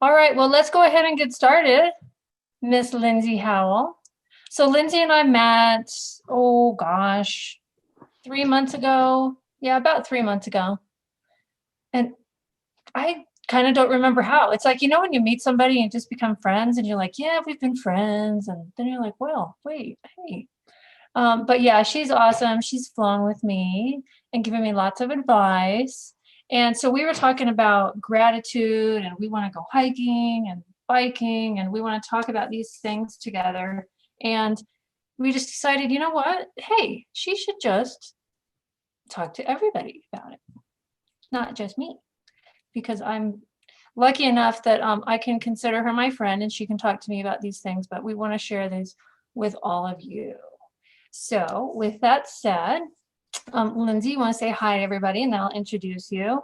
All right, well, let's go ahead and get started, Miss Lynsey Howell. So Lynsey and I met, oh gosh, 3 months ago. Yeah, about 3 months ago. And I kind of don't remember how. It's like, when you meet somebody and just become friends and you're like, yeah, we've been friends. And then you're like, well, wait, hey. But yeah, she's awesome. She's flown with me and given me lots of advice. And so we were talking about gratitude and we want to go hiking and biking and we want to talk about these things together. And we just decided, you know what? Hey, she should just talk to everybody about it, not just me, because I'm lucky enough that I can consider her my friend and she can talk to me about these things, but we want to share these with all of you. So with that said, Lynsey, you want to say hi to everybody and then I'll introduce you.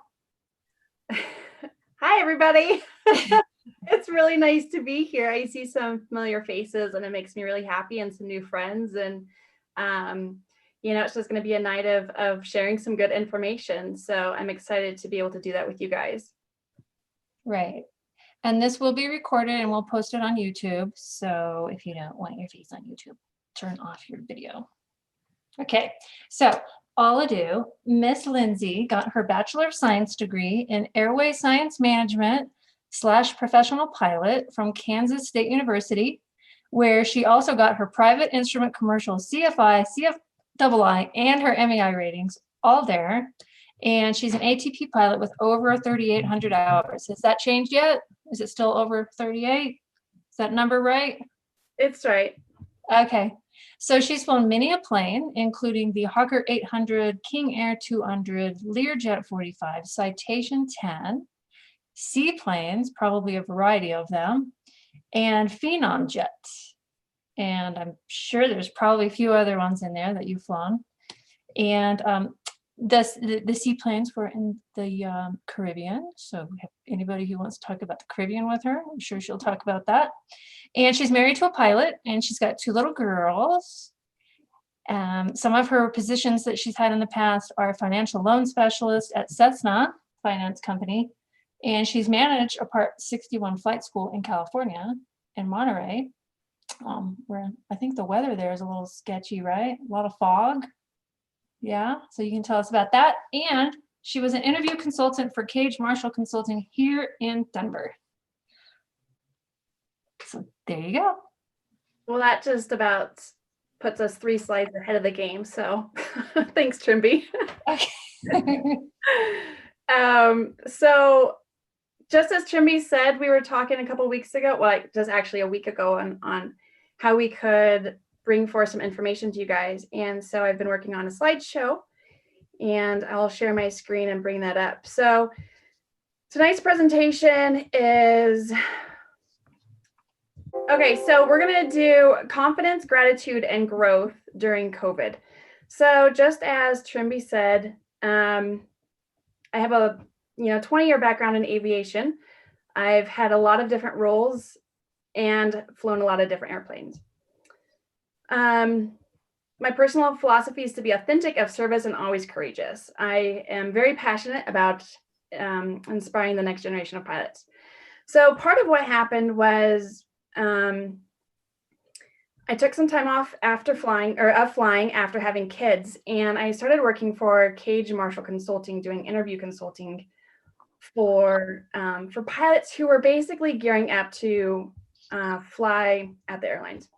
Hi, everybody. It's really nice to be here. I see some familiar faces and it makes me really happy and some new friends. And, it's just going to be a night of sharing some good information. So I'm excited to be able to do that with you guys. Right. And this will be recorded and we'll post it on YouTube. So if you don't want your face on YouTube, turn off your video. Okay, so all ado, Miss Lynsey got her Bachelor of Science degree in Airway Science Management / Professional Pilot from Kansas State University, where she also got her private instrument commercial CFI, CFII, and her MEI ratings all there. And she's an ATP pilot with over 3,800 hours. Has that changed yet? Is it still over 38? Is that number right? It's right. Okay. So she's flown many a plane, including the Hawker 800, King Air 200, Learjet 45, Citation 10, seaplanes, probably a variety of them, and Phenom jets. And I'm sure there's probably a few other ones in there that you've flown. And the seaplanes were in the Caribbean. So anybody who wants to talk about the Caribbean with her, I'm sure she'll talk about that. And she's married to a pilot and she's got 2 little girls. Some of her positions that she's had in the past are financial loan specialist at Cessna Finance Company. And she's managed a Part 61 flight school in California, in Monterey, where I think the weather there is a little sketchy, right? A lot of fog. Yeah, so you can tell us about that. And she was an interview consultant for Cage Marshall Consulting here in Denver. So there you go. Well, that just about puts us 3 slides ahead of the game. So thanks, Trimby. Okay. So just as Trimby said, we were talking a couple of weeks ago, well, just actually a week ago on how we could bring forth some information to you guys. And so I've been working on a slideshow and I'll share my screen and bring that up. So tonight's presentation is, okay, so we're going to do confidence, gratitude, and growth during COVID. So just as Trimby said, I have a 20-year background in aviation. I've had a lot of different roles and flown a lot of different airplanes. My personal philosophy is to be authentic, of service, and always courageous. I am very passionate about inspiring the next generation of pilots. So part of what happened was I took some time off after flying after having kids, and I started working for Cage Marshall Consulting, doing interview consulting for pilots who were basically gearing up to fly at the airlines.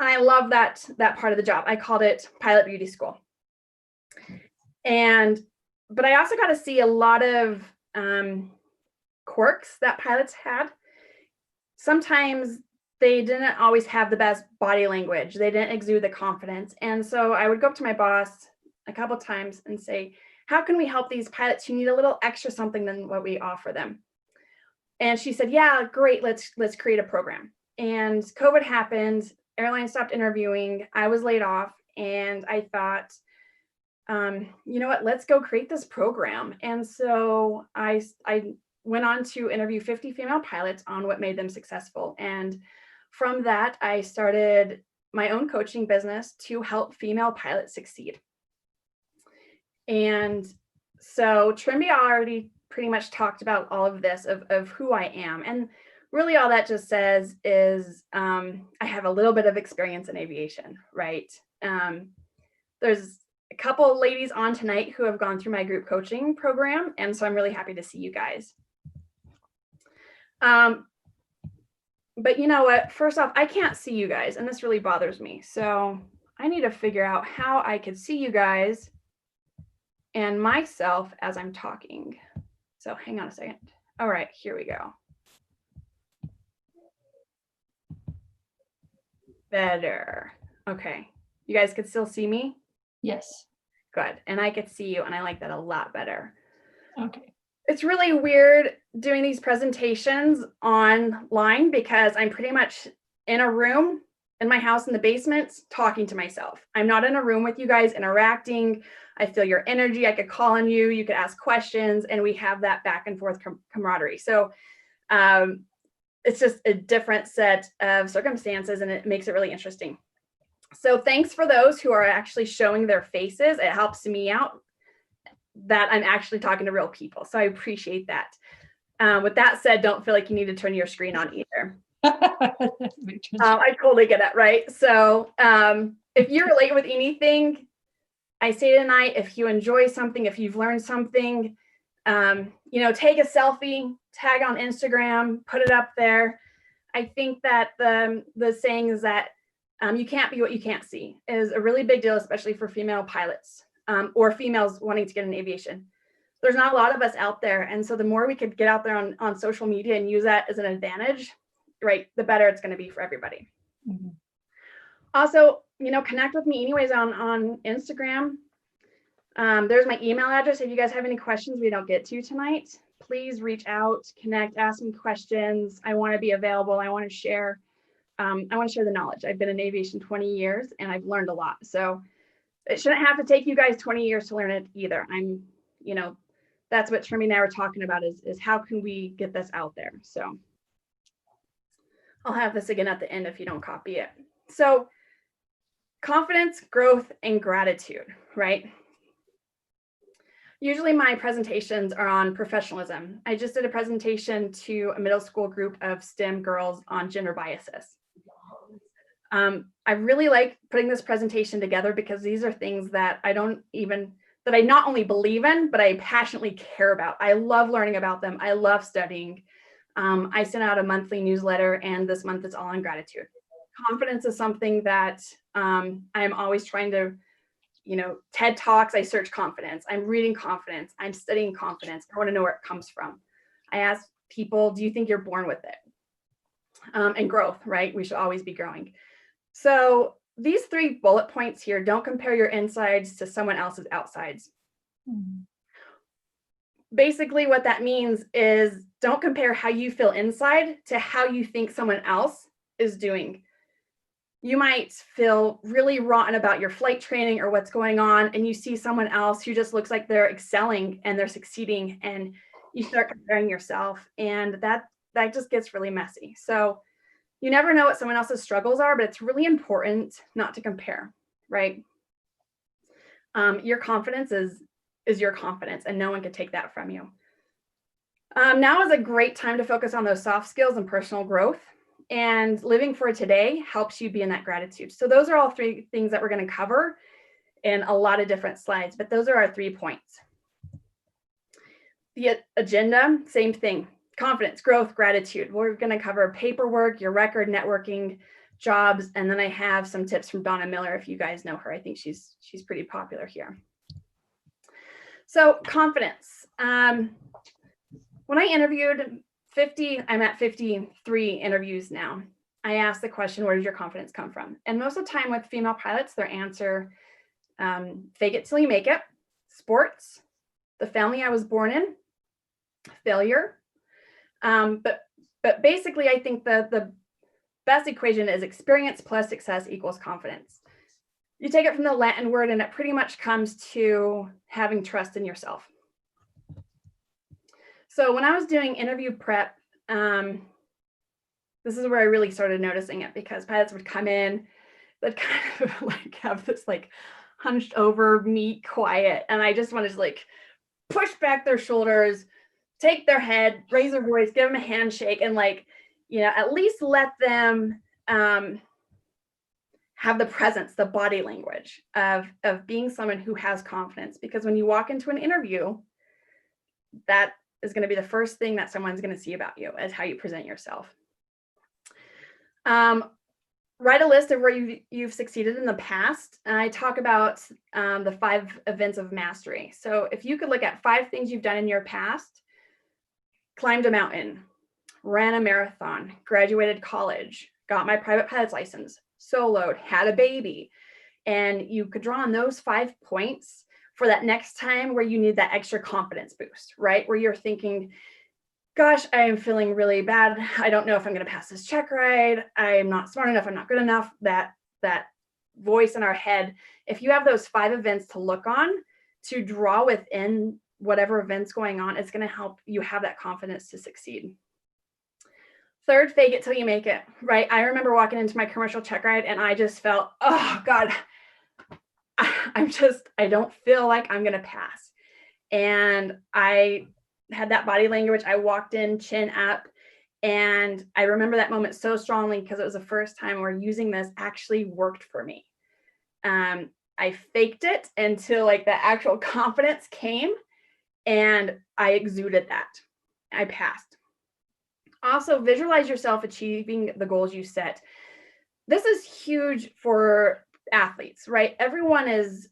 And I love that part of the job. I called it Pilot Beauty School. But I also got to see a lot of quirks that pilots had. Sometimes they didn't always have the best body language. They didn't exude the confidence. And so I would go up to my boss a couple of times and say, how can we help these pilots who need a little extra something than what we offer them? And she said, yeah, great, let's create a program. And COVID happened, airlines stopped interviewing, I was laid off, and I thought, you know what, let's go create this program. And so I went on to interview 50 female pilots on what made them successful. And from that, I started my own coaching business to help female pilots succeed. And so Trimby already pretty much talked about all of this of who I am. And really all that just says is I have a little bit of experience in aviation, right? There's a couple of ladies on tonight who have gone through my group coaching program. And so I'm really happy to see you guys. But you know what? First off, I can't see you guys, and this really bothers me. So I need to figure out how I could see you guys and myself as I'm talking. So hang on a second. All right, here we go. Better. Okay. You guys could still see me? Yes. Good. And I could see you, and I like that a lot better. Okay. It's really weird doing these presentations online because I'm pretty much in a room in my house in the basement talking to myself. I'm not in a room with you guys interacting. I feel your energy. I could call on you. You could ask questions, and we have that back and forth camaraderie. So it's just a different set of circumstances, and it makes it really interesting. So thanks for those who are actually showing their faces. It helps me out that I'm actually talking to real people. So I appreciate that. With that said, don't feel like you need to turn your screen on either. I totally get it, right? So if you relate with anything I say tonight, if you enjoy something, if you've learned something, you know, take a selfie, tag on Instagram, put it up there. I think that the saying is that you can't be what you can't see is a really big deal, especially for female pilots or females wanting to get in aviation. There's not a lot of us out there. And so the more we could get out there on social media and use that as an advantage, right, the better it's going to be for everybody. Mm-hmm. Also, you know, connect with me anyways on Instagram. There's my email address. If you guys have any questions we don't get to tonight, please reach out, connect, ask me questions. I want to be available. I want to share. I want to share the knowledge. I've been in aviation 20 years and I've learned a lot. So it shouldn't have to take you guys 20 years to learn it either. You know, that's what Trimmy and I were talking about is how can we get this out there? So I'll have this again at the end if you don't copy it. So confidence, growth, and gratitude, right? Usually my presentations are on professionalism. I just did a presentation to a middle school group of STEM girls on gender biases. I really like putting this presentation together because these are things that I not only believe in, but I passionately care about. I love learning about them. I love studying. I sent out a monthly newsletter, and this month it's all on gratitude. Confidence is something that I'm always trying to, you know, TED Talks, I search confidence. I'm reading confidence. I'm studying confidence. I want to know where it comes from. I ask people, do you think you're born with it? And growth, right? We should always be growing. So these 3 bullet points here, don't compare your insides to someone else's outsides. Mm-hmm. Basically what that means is don't compare how you feel inside to how you think someone else is doing. You might feel really rotten about your flight training or what's going on, and you see someone else who just looks like they're excelling and they're succeeding, and you start comparing yourself, and that just gets really messy. So you never know what someone else's struggles are, but it's really important not to compare, right? Your confidence is your confidence, and no one can take that from you. Now is a great time to focus on those soft skills and personal growth. And living for today helps you be in that gratitude. So those are all 3 things that we're going to cover in a lot of different slides, but those are our 3 points. The agenda, same thing. Confidence, growth, gratitude. We're going to cover paperwork, your record, networking, jobs, and then I have some tips from Donna Miller if you guys know her. I think she's pretty popular here. So confidence. When I interviewed I'm at 53 interviews now. I asked the question, where does your confidence come from? And most of the time with female pilots, their answer, fake it till you make it, sports, the family I was born in, failure. But basically, I think the best equation is experience plus success equals confidence. You take it from the Latin word, and it pretty much comes to having trust in yourself. So when I was doing interview prep, this is where I really started noticing it, because pilots would come in, they'd kind of like have this like hunched over, meek, quiet, and I just wanted to like push back their shoulders, take their head, raise their voice, give them a handshake, and like, at least let them have the presence, the body language of being someone who has confidence. Because when you walk into an interview, that is going to be the first thing that someone's going to see about you, is how you present yourself. Write a list of where you've succeeded in the past. And I talk about the 5 events of mastery. So if you could look at 5 things you've done in your past: climbed a mountain, ran a marathon, graduated college, got my private pilot's license, soloed, had a baby. And you could draw on those 5 points for that next time where you need that extra confidence boost, right? Where you're thinking, gosh, I am feeling really bad. I don't know if I'm going to pass this check ride. I'm not smart enough. I'm not good enough. That voice in our head, if you have those 5 events to look on, to draw within whatever event's going on, it's going to help you have that confidence to succeed. Third, fake it till you make it, right? I remember walking into my commercial check ride and I just felt, oh God, I don't feel like I'm going to pass. And I had that body language. I walked in chin up, and I remember that moment so strongly because it was the first time where using this actually worked for me. I faked it until like the actual confidence came, and I exuded that. I passed. Also, visualize yourself achieving the goals you set. This is huge for athletes, right? Everyone is,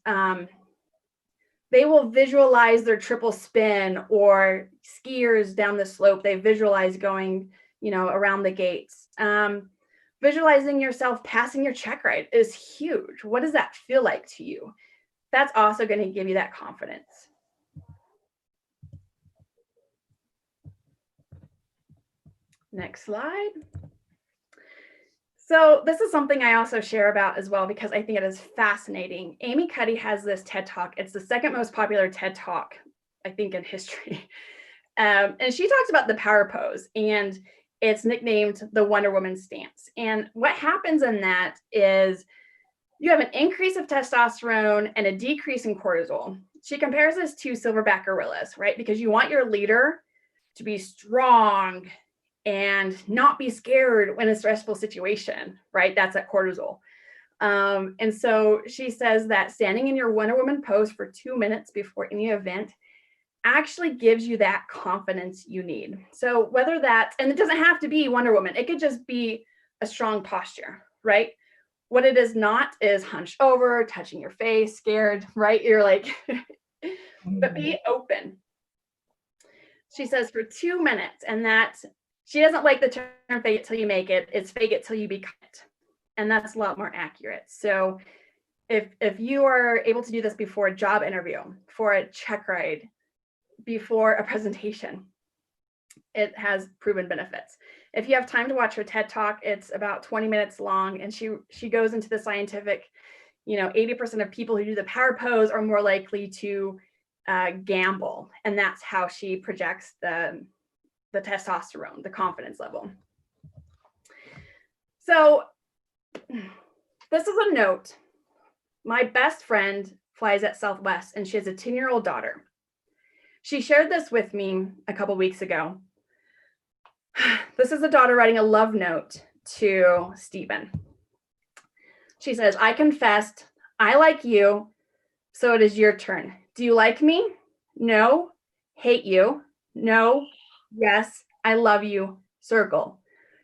they will visualize their triple spin, or skiers down the slope. They visualize going, around the gates. Visualizing yourself passing your check ride is huge. What does that feel like to you? That's also going to give you that confidence. Next slide. So this is something I also share about as well, because I think it is fascinating. Amy Cuddy has this TED Talk. It's the 2nd most popular TED Talk, I think, in history. And she talks about the power pose, and it's nicknamed the Wonder Woman stance. And what happens in that is you have an increase of testosterone and a decrease in cortisol. She compares this to silverback gorillas, right? Because you want your leader to be strong and not be scared when a stressful situation, right? That's at cortisol. And so she says that standing in your Wonder Woman pose for 2 minutes before any event actually gives you that confidence you need. So whether that, and it doesn't have to be Wonder Woman, it could just be a strong posture, right? What it is not is hunched over, touching your face, scared, right? You're like, but be open. She says for 2 minutes, and that she doesn't like the term fake it till you make it. It's fake it till you become it. And that's a lot more accurate. So if you are able to do this before a job interview, for a check ride, before a presentation, it has proven benefits. If you have time to watch her TED Talk, it's about 20 minutes long, and she goes into the scientific, 80% of people who do the power pose are more likely to gamble. And that's how she projects the testosterone, the confidence level. So this is a note. My best friend flies at Southwest, and she has a 10-year-old daughter. She shared this with me a couple weeks ago. This is a daughter writing a love note to Stephen. She says, I confessed, I like you, so it is your turn. Do you like me? No. Hate you? No. Yes. I love you. Circle.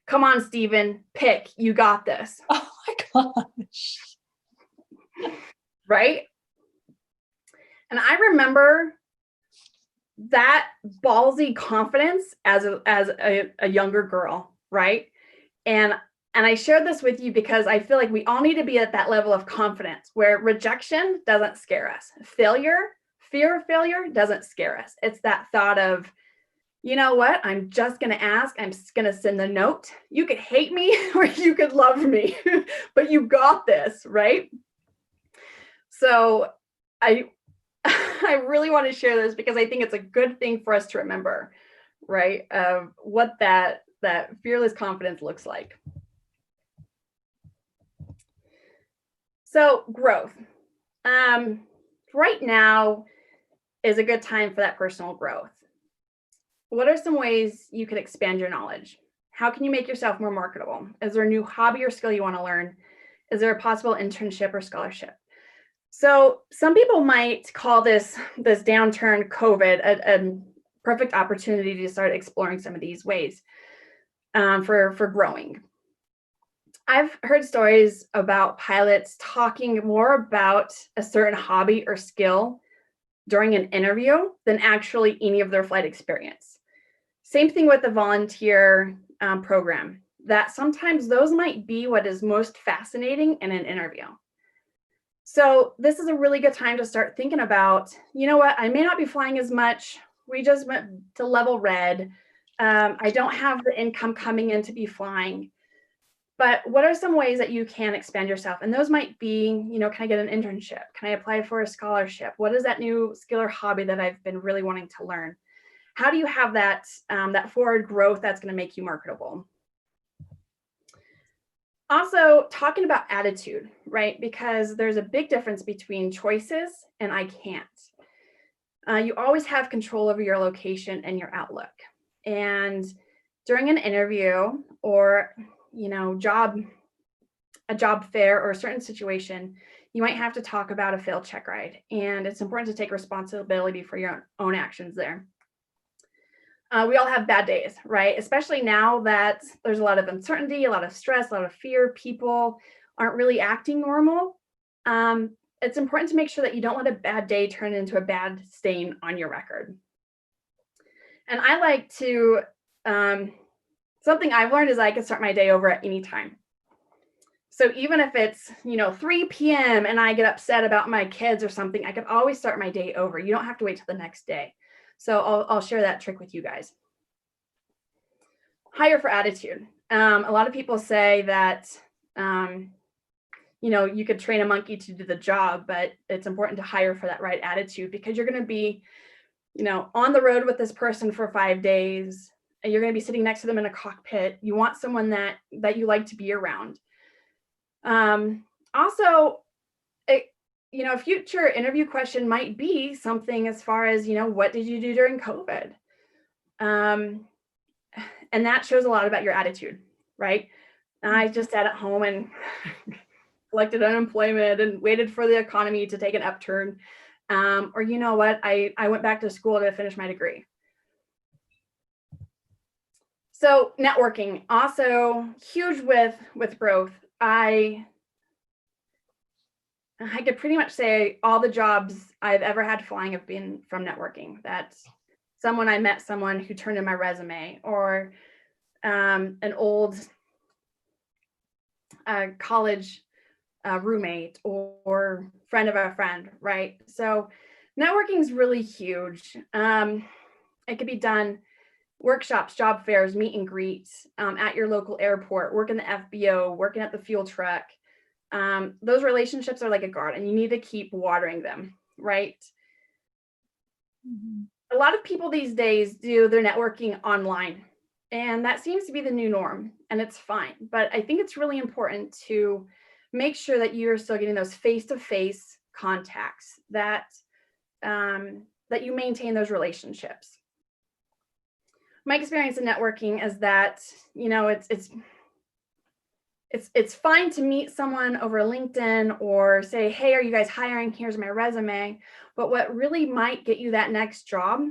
Come on, Stephen. Pick. You got this. Oh my gosh. Right? And I remember that ballsy confidence as a younger girl, right? And I shared this with you because I feel like we all need to be at that level of confidence where rejection doesn't scare us. Fear of failure doesn't scare us. It's that thought of, you know what? I'm just going to ask. I'm just going to send the note. You could hate me or you could love me, but you got this, right? So I really want to share this because I think it's a good thing for us to remember, right? Of what that fearless confidence looks like. So growth. Right now is a good time for that personal growth. what are some ways you could expand your knowledge? How can you make yourself more marketable? Is there a new hobby or skill you want to learn? Is there a possible internship or scholarship? So some people might call this downturn COVID a perfect opportunity to start exploring some of these ways for growing. I've heard stories about pilots talking more about a certain hobby or skill during an interview than actually any of their flight experience. Same thing with the volunteer program, that sometimes those might be what is most fascinating in an interview. So this is a really good time to start thinking about, you know what, I may not be flying as much. We just went to level red. I don't have the income coming in to be flying. But what are some ways that you can expand yourself? And those might be, you know, can I get an internship? Can I apply for a scholarship? What is that new skill or hobby that I've been really wanting to learn? How do you have that, that forward growth that's going to make you marketable? Also, talking about attitude, right? Because there's a big difference between choices and I can't. You always have control over your location and your outlook. And during an interview or, you know, a job fair or a certain situation, you might have to talk about a failed check ride. And it's important to take responsibility for your own actions there. We all have bad days, right? Especially now that there's a lot of uncertainty, a lot of stress, a lot of fear. People aren't really acting normal. It's important to make sure that you don't let a bad day turn into a bad stain on your record. And I like to, something I've learned is I can start my day over at any time. So even if it's, you know, 3 p.m. and I get upset about my kids or something, I can always start my day over. You don't have to wait till the next day. So I'll share that trick with you guys. Hire for attitude. A lot of people say that, you know, you could train a monkey to do the job, but it's important to hire for that right attitude because you're going to be, you know, on the road with this person for 5 days. And you're going to be sitting next to them in a cockpit. You want someone that you like to be around. Also, you know, a future interview question might be something as far as, you know, what did you do during COVID? And that shows a lot about your attitude, right? I just sat at home and collected unemployment and waited for the economy to take an upturn. Or, you know what, I went back to school to finish my degree. So networking, also huge with growth. I could pretty much say all the jobs I've ever had flying have been from networking. That's I met someone who turned in my resume, or an old college roommate or friend of a friend, right? So networking is really huge. It could be done workshops, job fairs, meet and greets at your local airport, work in the FBO, working at the fuel truck. Those relationships are like a garden. You need to keep watering them, right? Mm-hmm. A lot of people these days do their networking online, and that seems to be the new norm, and it's fine. But I think it's really important to make sure that you're still getting those face-to-face contacts, that you maintain those relationships. My experience in networking is that, you know, it's fine to meet someone over LinkedIn or say, hey, are you guys hiring? Here's my resume. But what really might get you that next job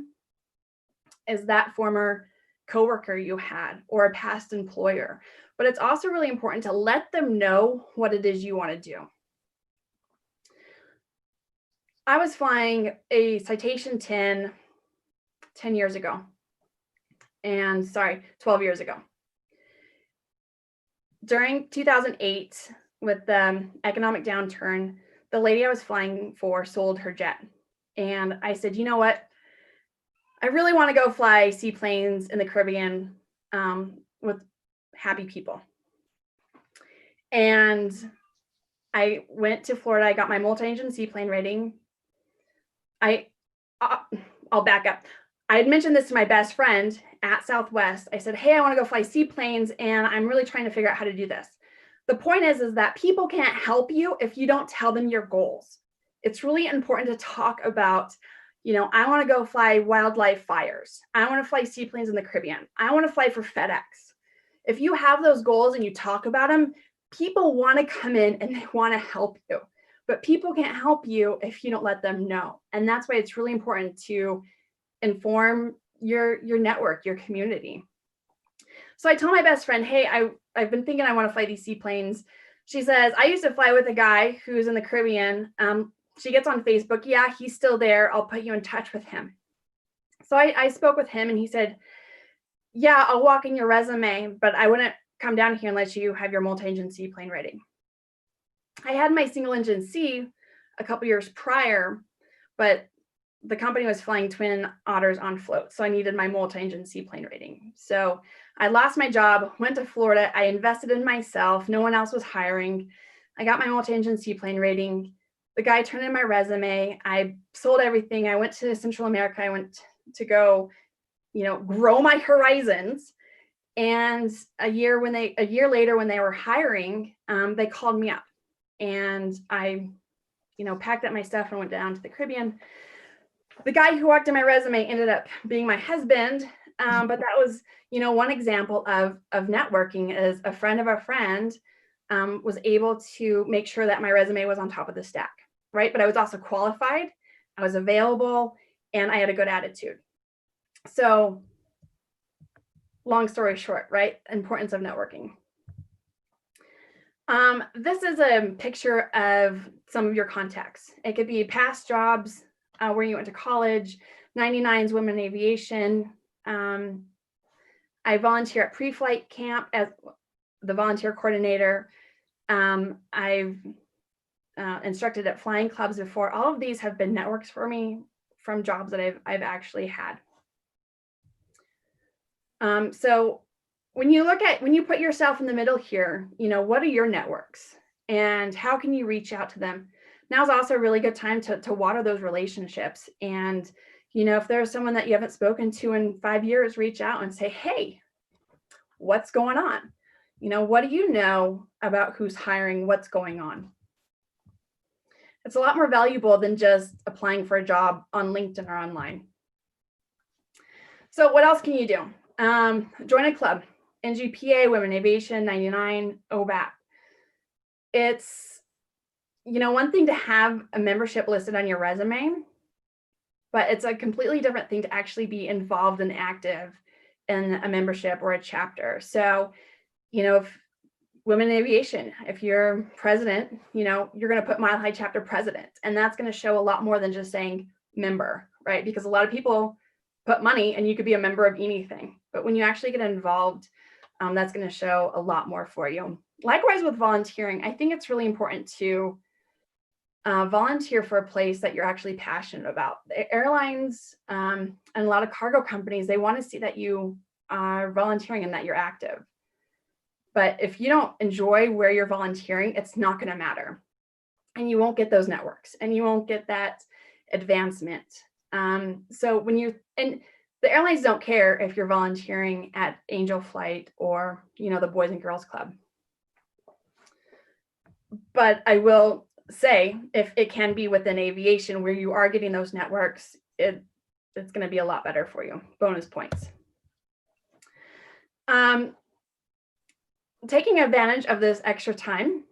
is that former coworker you had or a past employer. But it's also really important to let them know what it is you want to do. I was flying a Citation 10 years ago. And 12 years ago. During 2008, with the economic downturn, the lady I was flying for sold her jet. And I said, you know what? I really want to go fly seaplanes in the Caribbean with happy people. And I went to Florida. I got my multi-engine seaplane rating. I'll back up. I had mentioned this to my best friend at Southwest. I said, hey, I want to go fly seaplanes, and I'm really trying to figure out how to do this. The point is that people can't help you if you don't tell them your goals. It's really important to talk about I want to go fly wildlife fires. I want to fly seaplanes in the Caribbean. I want to fly for FedEx. If you have those goals and you talk about them, people want to come in and they want to help you. But people can't help you if you don't let them know. And that's why it's really important to inform your network, your community. So I told my best friend, hey, I've been thinking I want to fly these seaplanes. She says, I used to fly with a guy who's in the Caribbean. She gets on Facebook. Yeah, he's still there. I'll put you in touch with him. So I spoke with him and he said, yeah, I'll walk in your resume, but I wouldn't come down here unless you have your multi-engine seaplane rating. I had my single engine C a couple years prior, but the company was flying Twin Otters on float. So I needed my multi-engine seaplane rating. So I lost my job, went to Florida. I invested in myself. No one else was hiring. I got my multi-engine seaplane rating. The guy turned in my resume. I sold everything. I went to Central America. I went to go, grow my horizons. And a year later, when they were hiring, they called me up, and I, packed up my stuff and went down to the Caribbean. The guy who walked in my resume ended up being my husband. But that was, one example of networking. Is a friend of a friend was able to make sure that my resume was on top of the stack, right? But I was also qualified, I was available, and I had a good attitude. So long story short, right? Importance of networking. This is a picture of some of your contacts. It could be past jobs, where you went to college, 99's Women in Aviation. I volunteer at pre-flight camp as the volunteer coordinator. I've instructed at flying clubs before. All of these have been networks for me from jobs that I've actually had. So when you put yourself in the middle here, what are your networks and how can you reach out to them? Now's also a really good time to water those relationships. And, if there's someone that you haven't spoken to in 5 years, reach out and say, hey, what's going on? What do you know about who's hiring? What's going on? It's a lot more valuable than just applying for a job on LinkedIn or online. So what else can you do? Join a club, NGPA, Women in Aviation, 99, OBAP. It's, one thing to have a membership listed on your resume, but it's a completely different thing to actually be involved and active in a membership or a chapter. So, if Women in Aviation, if you're president, you're going to put Mile High Chapter president, and that's going to show a lot more than just saying member, right? Because a lot of people put money and you could be a member of anything, but when you actually get involved, that's going to show a lot more for you. Likewise with volunteering, I think it's really important to volunteer for a place that you're actually passionate about. The airlines and a lot of cargo companies, they want to see that you are volunteering and that you're active. But if you don't enjoy where you're volunteering, it's not going to matter. And you won't get those networks and you won't get that advancement. So and the airlines don't care if you're volunteering at Angel Flight or, the Boys and Girls Club. But I will say, if it can be within aviation where you are getting those networks, it's going to be a lot better for you. Bonus points. Taking advantage of this extra time,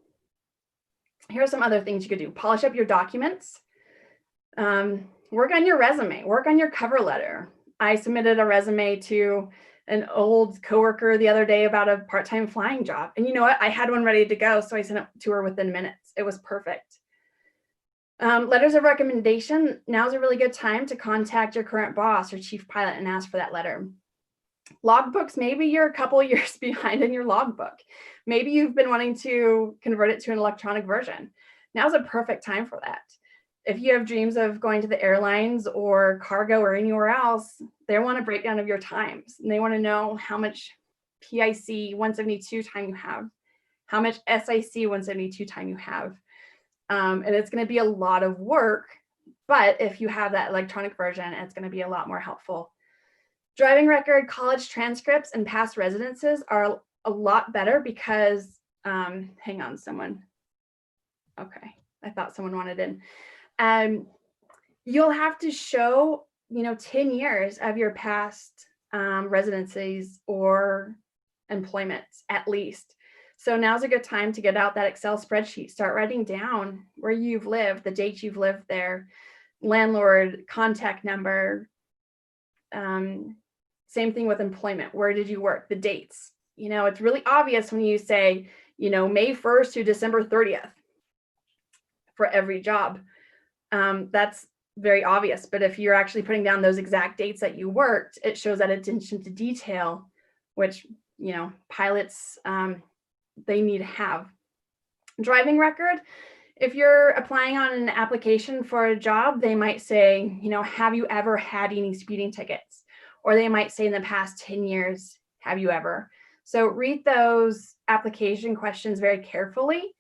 here are some other things you could do. Polish up your documents. Work on your resume. Work on your cover letter. I submitted a resume to an old coworker the other day about a part-time flying job. And you know what? I had one ready to go, so I sent it to her within minutes. It was perfect. Letters of recommendation. Now's a really good time to contact your current boss or chief pilot and ask for that letter. Logbooks, maybe you're a couple of years behind in your logbook. Maybe you've been wanting to convert it to an electronic version. Now's a perfect time for that. If you have dreams of going to the airlines or cargo or anywhere else, they want a breakdown of your times. And they want to know how much PIC 172 time you have, how much SIC 172 time you have. And it's going to be a lot of work, but if you have that electronic version, it's going to be a lot more helpful. Driving record, college transcripts, and past residences are a lot better because, hang on, someone. Okay, I thought someone wanted in. You'll have to show, 10 years of your past residencies or employments at least. So now's a good time to get out that Excel spreadsheet, start writing down where you've lived, the dates you've lived there, landlord, contact number. Same thing with employment. Where did you work? The dates. It's really obvious when you say, May 1st to December 30th for every job. That's very obvious. But if you're actually putting down those exact dates that you worked, it shows that attention to detail, which, pilots, they need to have. Driving record. If you're applying on an application for a job, they might say, have you ever had any speeding tickets? Or they might say in the past 10 years, have you ever? So read those application questions very carefully.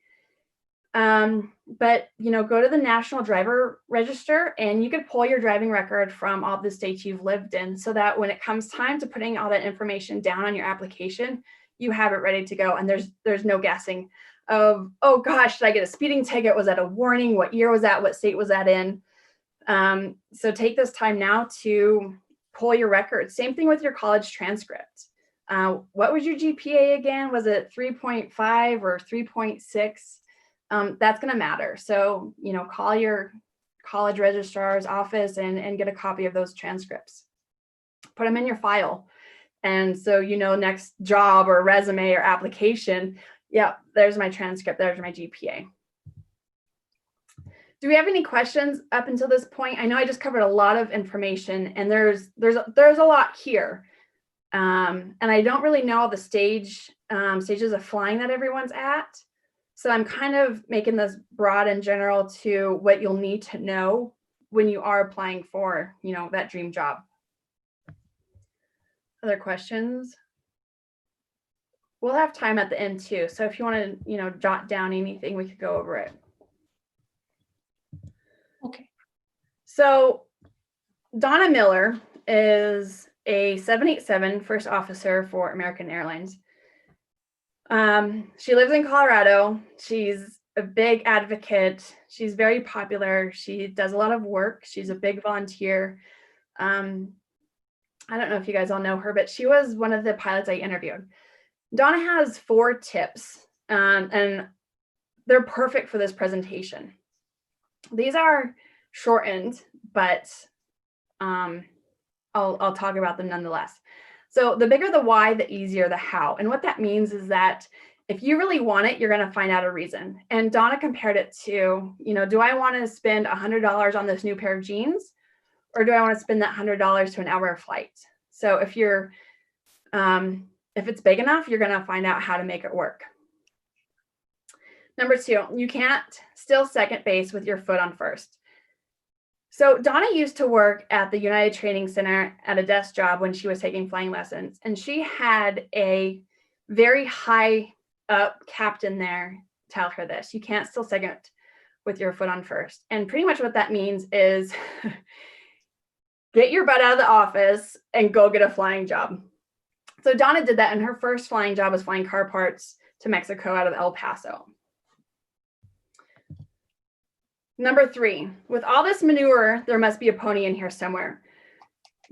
But, go to the National Driver Register and you could pull your driving record from all the states you've lived in so that when it comes time to putting all that information down on your application, you have it ready to go. And there's no guessing of, oh gosh, did I get a speeding ticket? Was that a warning? What year was that? What state was that in? So take this time now to pull your record. Same thing with your college transcript. What was your GPA again? Was it 3.5 or 3.6? That's going to matter. So, call your college registrar's office and get a copy of those transcripts. Put them in your file. And so, next job or resume or application, yeah, there's my transcript, there's my GPA. Do we have any questions up until this point? I know I just covered a lot of information and there's a lot here. And I don't really know all the stages of flying that everyone's at. So I'm kind of making this broad and general to what you'll need to know when you are applying for, that dream job. Other questions? We'll have time at the end too. So if you want to, jot down anything, we could go over it. Okay. So Donna Miller is a 787 first officer for American Airlines. She lives in Colorado. She's a big advocate. She's very popular. She does a lot of work. She's a big volunteer. I don't know if you guys all know her, but she was one of the pilots I interviewed. Donna has 4 tips, and they're perfect for this presentation. These are shortened, but I'll talk about them nonetheless. So the bigger the why, the easier the how. And what that means is that if you really want it, you're going to find out a reason. And Donna compared it to, do I want to spend $100 on this new pair of jeans? Or do I want to spend that $100 to an hour of flight? So if it's big enough, you're going to find out how to make it work. Number 2, you can't still second base with your foot on first. So Donna used to work at the United Training Center at a desk job when she was taking flying lessons. And she had a very high up captain there tell her this: you can't still second with your foot on first. And pretty much what that means is get your butt out of the office and go get a flying job. So Donna did that, and her first flying job was flying car parts to Mexico out of El Paso. Number 3, with all this manure, there must be a pony in here somewhere.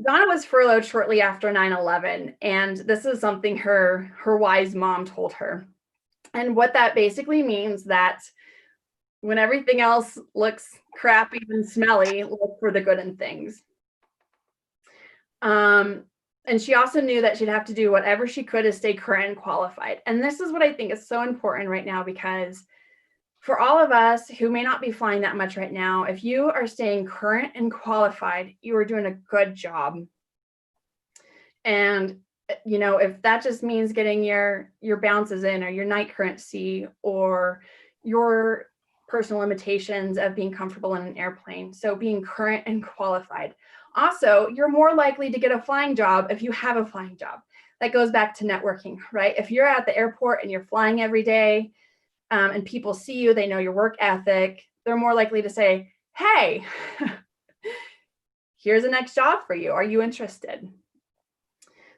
Donna was furloughed shortly after 9/11, and this is something her wise mom told her. And what that basically means that when everything else looks crappy and smelly, look for the good in things. And she also knew that she'd have to do whatever she could to stay current and qualified. And this is what I think is so important right now, because for all of us who may not be flying that much right now, if you are staying current and qualified, you are doing a good job. And, if that just means getting your bounces in, or your night currency, or your personal limitations of being comfortable in an airplane. So being current and qualified. Also, you're more likely to get a flying job if you have a flying job. That goes back to networking, right? If you're at the airport and you're flying every day, and people see you, they know your work ethic, they're more likely to say, hey, here's the next job for you. Are you interested?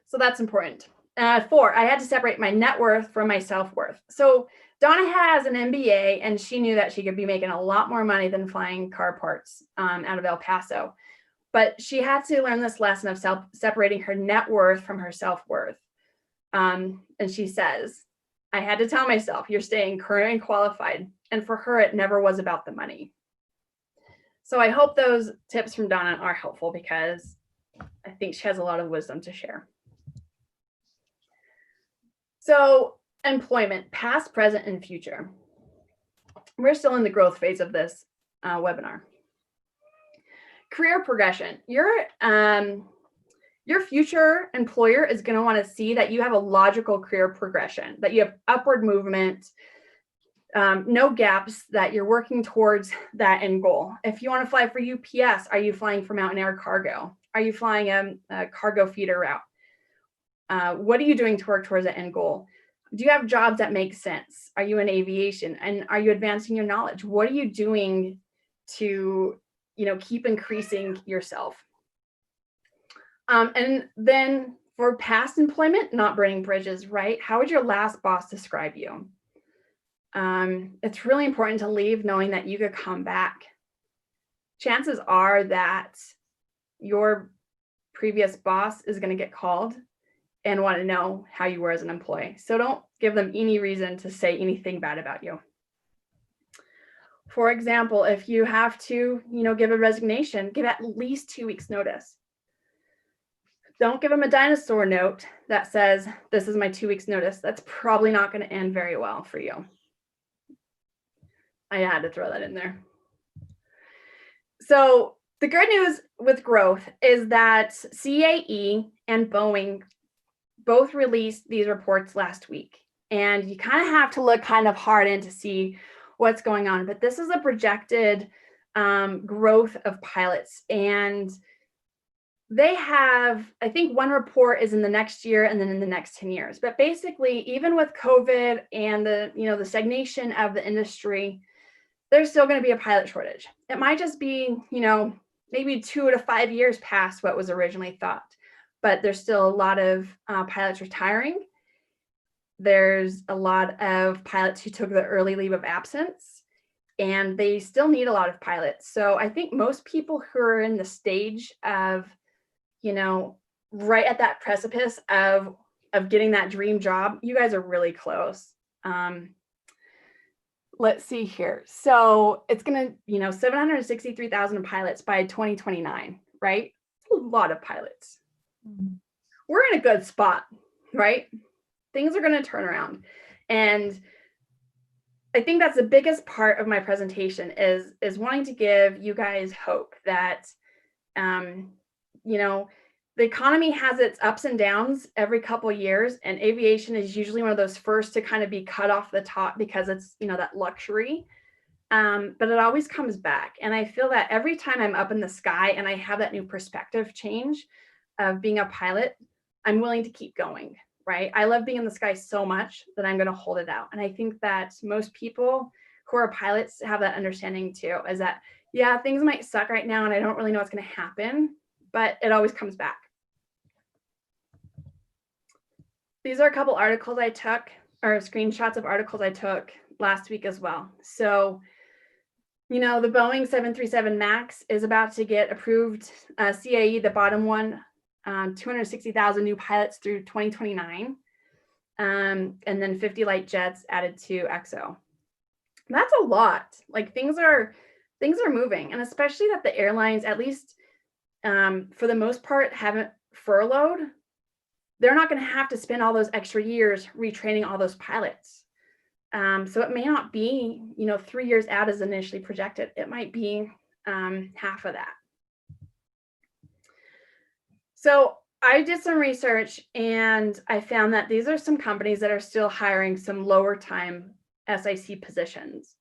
So that's important. 4, I had to separate my net worth from my self-worth. So Donna has an MBA, and she knew that she could be making a lot more money than flying car parts out of El Paso. But she had to learn this lesson of separating her net worth from her self-worth. And she says, I had to tell myself, you're staying current and qualified. And for her, it never was about the money. So I hope those tips from Donna are helpful, because I think she has a lot of wisdom to share. So employment, past, present, and future. We're still in the growth phase of this webinar. Career progression. Your future employer is going to want to see that you have a logical career progression, that you have upward movement, no gaps, that you're working towards that end goal. If you want to fly for UPS, are you flying for Mountain Air Cargo? Are you flying a cargo feeder route? What are you doing to work towards that end goal? Do you have jobs that make sense? Are you in aviation? And are you advancing your knowledge? What are you doing to, keep increasing yourself? And then for past employment, not burning bridges, right? How would your last boss describe you? It's really important to leave knowing that you could come back. Chances are that your previous boss is going to get called and want to know how you were as an employee. So don't give them any reason to say anything bad about you. For example, if you have to, give a resignation, give at least 2 weeks notice. Don't give them a dinosaur note that says, this is my 2 weeks notice. That's probably not going to end very well for you. I had to throw that in there. So the good news with growth is that CAE and Boeing both released these reports last week. And you kind of have to look kind of hard in to see what's going on. But this is a projected growth of pilots. And they have, I think one report is in the next year and then in the next 10 years. But basically, even with COVID and the stagnation of the industry, there's still going to be a pilot shortage. It might just be, maybe 2 to 5 years past what was originally thought. But there's still a lot of pilots retiring. There's a lot of pilots who took the early leave of absence, and they still need a lot of pilots. So I think most people who are in the stage of, right at that precipice of getting that dream job, you guys are really close. Let's see here. So it's going to, 763,000 pilots by 2029, right? A lot of pilots. We're in a good spot, right? Things are going to turn around. And I think that's the biggest part of my presentation is wanting to give you guys hope that, the economy has its ups and downs every couple of years, and aviation is usually one of those first to kind of be cut off the top because it's, that luxury. But it always comes back. And I feel that every time I'm up in the sky and I have that new perspective change of being a pilot, I'm willing to keep going, right? I love being in the sky so much that I'm going to hold it out. And I think that most people who are pilots have that understanding too, is that, yeah, things might suck right now and I don't really know what's going to happen, but it always comes back. These are a couple articles I took, or screenshots of articles I took last week as well. So, the Boeing 737 MAX is about to get approved, CAE, the bottom one, 260,000 new pilots through 2029, and then 50 light jets added to EXO. That's a lot. Like things are moving, and especially that the airlines, at least for the most part, haven't furloughed. They're not going to have to spend all those extra years retraining all those pilots. So it may not be, 3 years out as initially projected. It might be half of that. So I did some research and I found that these are some companies that are still hiring some lower time SIC positions.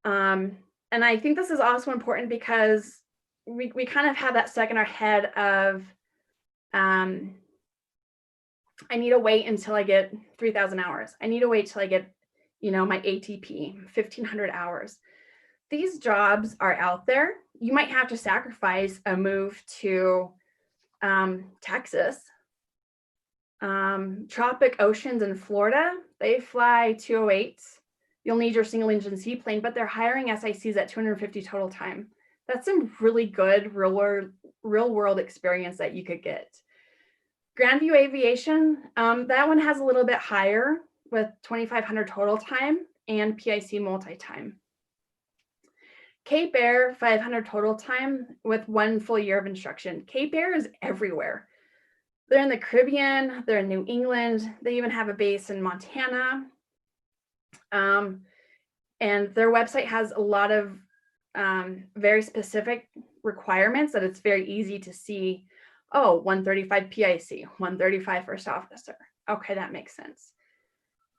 And I think this is also important because we kind of have that stuck in our head of, I need to wait until I get 3,000 hours. I need to wait till I get, my ATP, 1,500 hours. These jobs are out there. You might have to sacrifice a move to Texas Tropic Oceans in Florida, they fly 208s. You'll need your single engine seaplane, but they're hiring SICs at 250 total time. That's some really good real world experience that you could get. Grandview Aviation, that one has a little bit higher with 2,500 total time and PIC multi-time. Cape Air, 500 total time with 1 full year of instruction. Cape Air is everywhere. They're in the Caribbean, they're in New England, they even have a base in Montana. And their website has a lot of very specific requirements that it's very easy to see. Oh, 135 PIC, 135 first officer. Okay, that makes sense.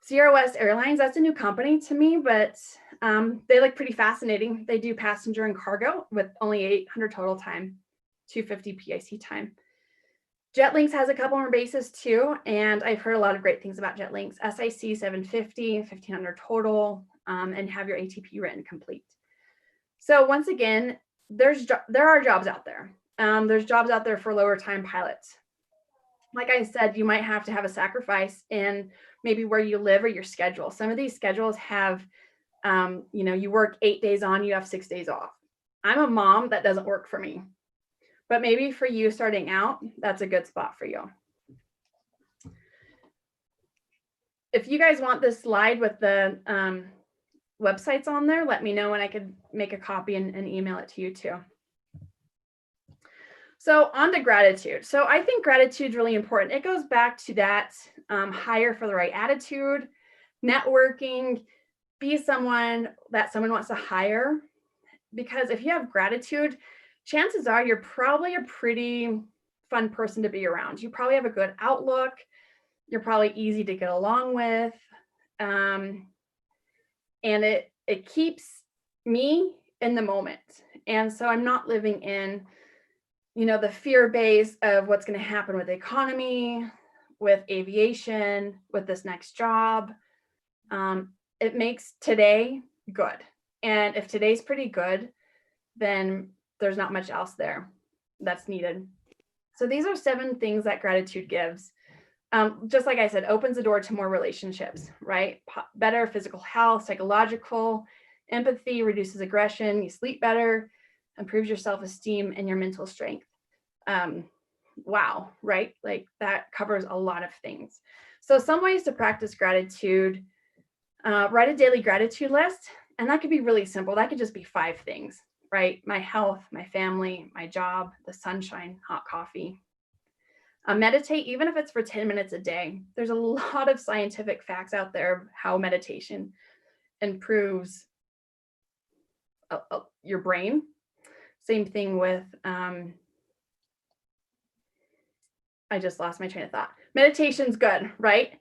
Sierra West Airlines, that's a new company to me, but they look pretty fascinating. They do passenger and cargo with only 800 total time, 250 PIC time. JetLinks has a couple more bases too, and I've heard a lot of great things about JetLinks. SIC 750, 1,500 total, and have your ATP written complete. So once again, there are jobs out there. There's jobs out there for lower time pilots. Like I said, you might have to have a sacrifice in maybe where you live or your schedule. Some of these schedules have, you work 8 days on, you have 6 days off. I'm a mom, that doesn't work for me. But maybe for you starting out, that's a good spot for you. If you guys want this slide with the websites on there, let me know and I could make a copy and email it to you too. So on to gratitude. So I think gratitude is really important. It goes back to that hire for the right attitude, networking, be someone that someone wants to hire. Because if you have gratitude, chances are you're probably a pretty fun person to be around. You probably have a good outlook. You're probably easy to get along with. And it keeps me in the moment. And so I'm not living in, the fear base of what's going to happen with the economy, with aviation, with this next job. It makes today good. And if today's pretty good, then there's not much else there that's needed. So these are 7 things that gratitude gives. Just like I said, opens the door to more relationships, right? Better physical health, psychological, empathy, reduces aggression, you sleep better, improves your self-esteem and your mental strength. Wow, right? Like that covers a lot of things. So some ways to practice gratitude, write a daily gratitude list, and that could be really simple. That could just be 5 things, right? My health, my family, my job, the sunshine, hot coffee. Meditate, even if it's for 10 minutes a day. There's a lot of scientific facts out there of how meditation improves your brain. Same thing with, I just lost my train of thought. Meditation's good, right?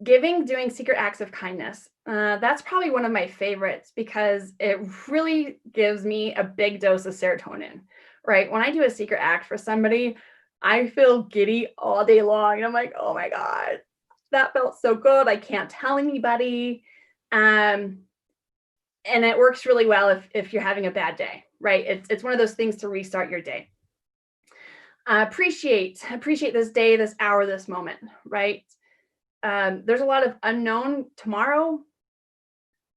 Doing secret acts of kindness. That's probably one of my favorites because it really gives me a big dose of serotonin, right? When I do a secret act for somebody, I feel giddy all day long. And I'm like, oh my God, that felt so good. I can't tell anybody. And it works really well if you're having a bad day, right? It's one of those things to restart your day. Appreciate this day, this hour, this moment, right? There's a lot of unknown tomorrow,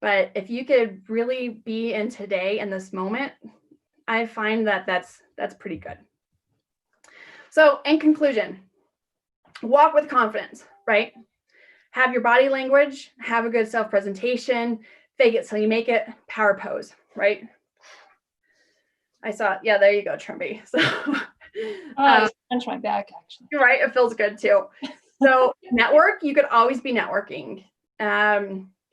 but if you could really be in today in this moment, I find that that's pretty good. So in conclusion, walk with confidence, right? Have your body language, have a good self-presentation, fake it till you make it, power pose, right? I saw it. Yeah, there you go, Trimby. So I punch my back, actually. You're right. It feels good too. So network, you could always be networking.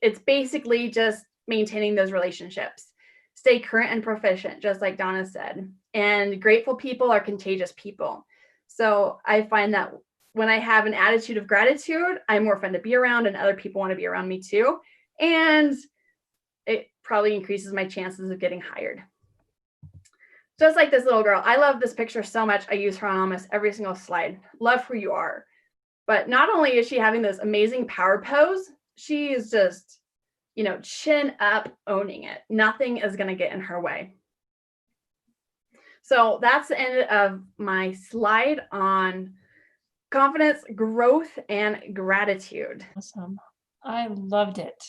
It's basically just maintaining those relationships. Stay current and proficient, just like Donna said. And grateful people are contagious people. So I find that when I have an attitude of gratitude, I'm more fun to be around and other people want to be around me too. And it probably increases my chances of getting hired. Just like this little girl. I love this picture so much. I use her on almost every single slide. Love who you are. But not only is she having this amazing power pose, she is just, chin up, owning it. Nothing is going to get in her way. So that's the end of my slide on confidence, growth, and gratitude. Awesome. I loved it.